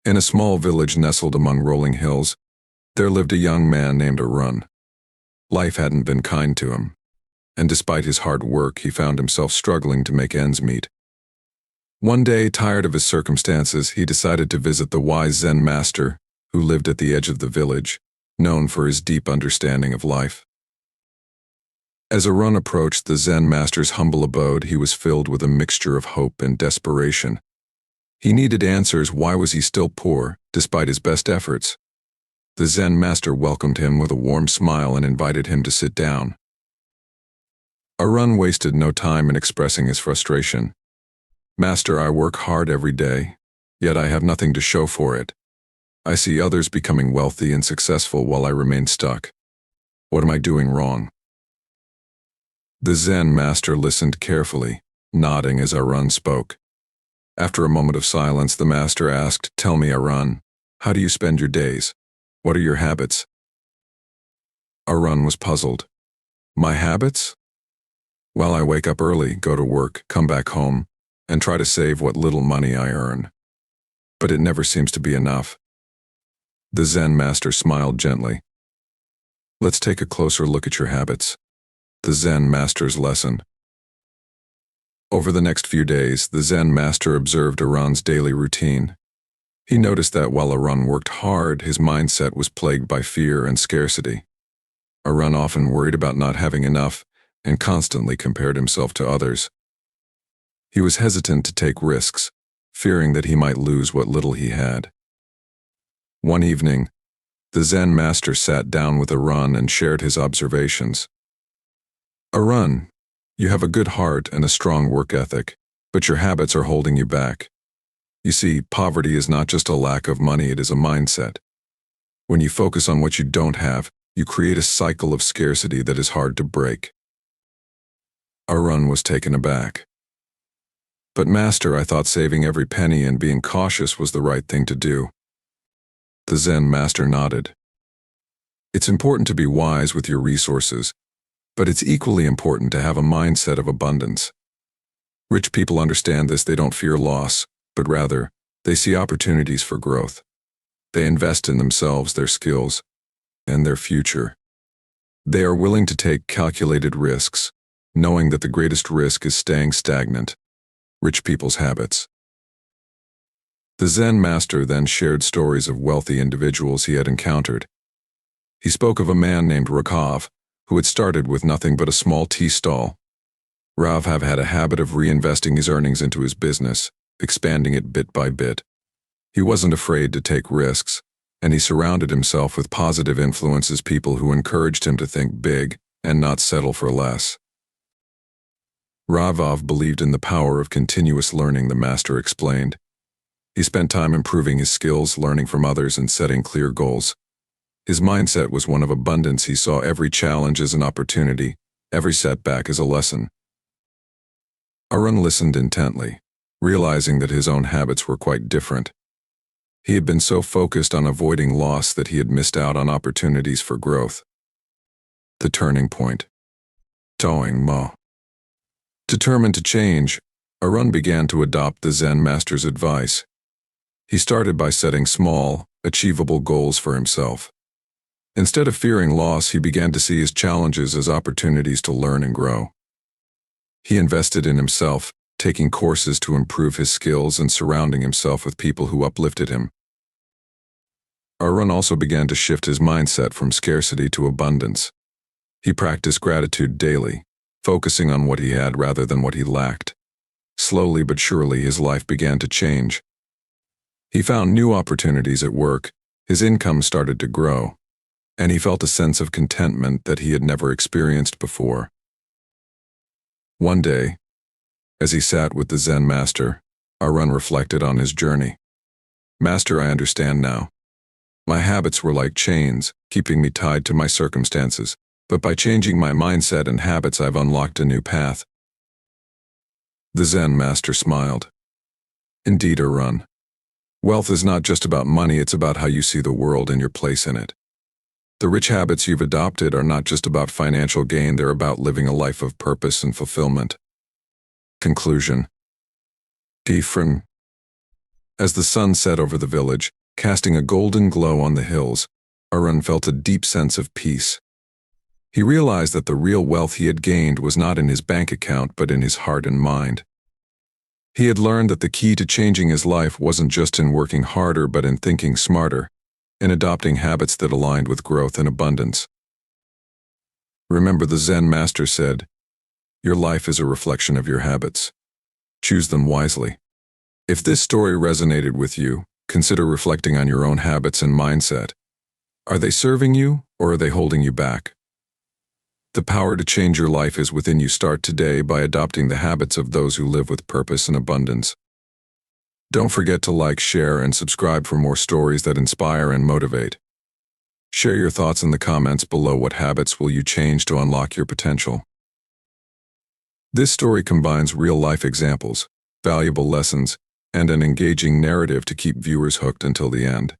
In a small village nestled among rolling hills, there lived a young man named Arun. Life hadn't been kind to him, and despite his hard work, he found himself struggling to make ends meet. One day, tired of his circumstances, he decided to visit the wise Zen master who lived at the edge of the village, known for his deep understanding of life. As Arun approached the Zen master's humble abode, he was filled with a mixture of hope and desperation. He needed answers. Why was he still poor, despite his best efforts? The Zen master welcomed him with a warm smile and invited him to sit down. Arun wasted no time in expressing his frustration. "Master, I work hard every day, yet I have nothing to show for it. I see others becoming wealthy and successful while I remain stuck. What am I doing wrong?" The Zen master listened carefully, nodding as Arun spoke. After a moment of silence, the master asked, "Tell me, Arun, how do you spend your days? What are your habits?" Arun was puzzled. "My habits? Well, I wake up early, go to work, come back home, and try to save what little money I earn. But it never seems to be enough." The Zen master smiled gently. "Let's take a closer look at your habits." The Zen master's lesson. Over the next few days, the Zen master observed Arun's daily routine. He noticed that while Arun worked hard, his mindset was plagued by fear and scarcity. Arun often worried about not having enough and constantly compared himself to others. He was hesitant to take risks, fearing that he might lose what little he had. One evening, the Zen master sat down with Arun and shared his observations. "Arun, you have a good heart and a strong work ethic, but your habits are holding you back. You see, poverty is not just a lack of money, it is a mindset. When you focus on what you don't have, you create a cycle of scarcity that is hard to break." Arun was taken aback. "But Master, I thought saving every penny and being cautious was the right thing to do." The Zen master nodded. "It's important to be wise with your resources, but it's equally important to have a mindset of abundance. Rich people understand this. They don't fear loss, but rather, they see opportunities for growth. They invest in themselves, their skills, and their future. They are willing to take calculated risks, knowing that the greatest risk is staying stagnant." Rich people's habits. The Zen master then shared stories of wealthy individuals he had encountered. He spoke of a man named Raghav, who had started with nothing but a small tea stall. Raghav had a habit of reinvesting his earnings into his business, expanding it bit by bit. He wasn't afraid to take risks, and he surrounded himself with positive influences, people who encouraged him to think big and not settle for less. Raghav believed in the power of continuous learning, the master explained. He spent time improving his skills, learning from others, and setting clear goals. His mindset was one of abundance. He saw every challenge as an opportunity, every setback as a lesson. Arun listened intently, realizing that his own habits were quite different. He had been so focused on avoiding loss that he had missed out on opportunities for growth. The turning point. Towing Mo. Determined to change, Arun began to adopt the Zen master's advice. He started by setting small, achievable goals for himself. Instead of fearing loss, he began to see his challenges as opportunities to learn and grow. He invested in himself, taking courses to improve his skills and surrounding himself with people who uplifted him. Arun also began to shift his mindset from scarcity to abundance. He practiced gratitude daily, focusing on what he had rather than what he lacked. Slowly but surely, his life began to change. He found new opportunities at work, his income started to grow, and he felt a sense of contentment that he had never experienced before. One day, as he sat with the Zen master, Arun reflected on his journey. "Master, I understand now. My habits were like chains, keeping me tied to my circumstances, but by changing my mindset and habits, I've unlocked a new path." The Zen master smiled. "Indeed, Arun. Wealth is not just about money, it's about how you see the world and your place in it. The rich habits you've adopted are not just about financial gain, they're about living a life of purpose and fulfillment." Conclusion. Different. As the sun set over the village, casting a golden glow on the hills, Arun felt a deep sense of peace. He realized that the real wealth he had gained was not in his bank account but in his heart and mind. He had learned that the key to changing his life wasn't just in working harder but in thinking smarter, in adopting habits that aligned with growth and abundance. Remember, the Zen master said, "Your life is a reflection of your habits. Choose them wisely." If this story resonated with you, consider reflecting on your own habits and mindset. Are they serving you, or are they holding you back? The power to change your life is within you. Start today by adopting the habits of those who live with purpose and abundance. Don't forget to like, share, and subscribe for more stories that inspire and motivate. Share your thoughts in the comments below. What habits will you change to unlock your potential? This story combines real-life examples, valuable lessons, and an engaging narrative to keep viewers hooked until the end.